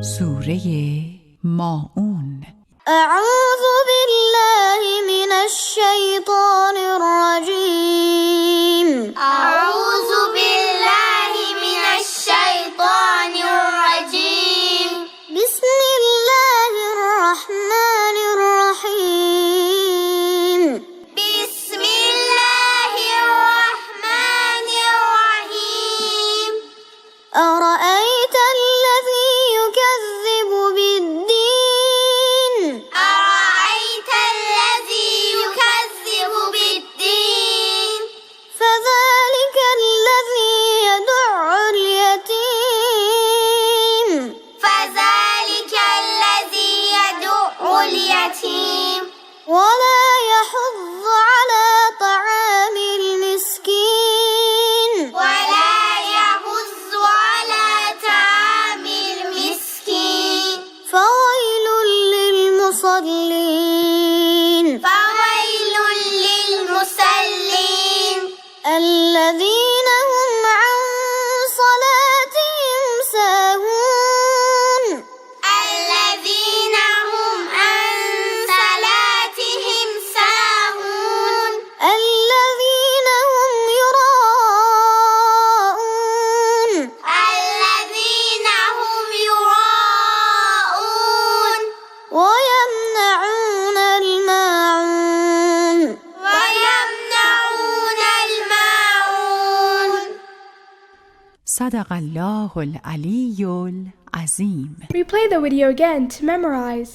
سوره ماعون. أعوذ بالله من الشيطان الرجيم. أعوذ بالله من الشيطان الرجيم. بسم الله الرحمن الرحيم. بسم الله الرحمن الرحيم. أرأيت الذي يكذب بالدين. أرأيت الذي يكذب بالدين. فذلك الذي يدع اليتيم. فذلك الذي يدع اليتيم. ولا يحض على طعام المسكين. ولا يحض على طعام المسكين. فويل للمصلين. فويل للمصلين. الذين هم عن صلاتهم ساهون. الذين هم عن صلاتهم ساهون. الذين هم يراءون. الذين هم يراءون. ويمنعون الماعون. ويمنعون الماعون. صدق الله العلی العظیم. Replay the video again to memorize.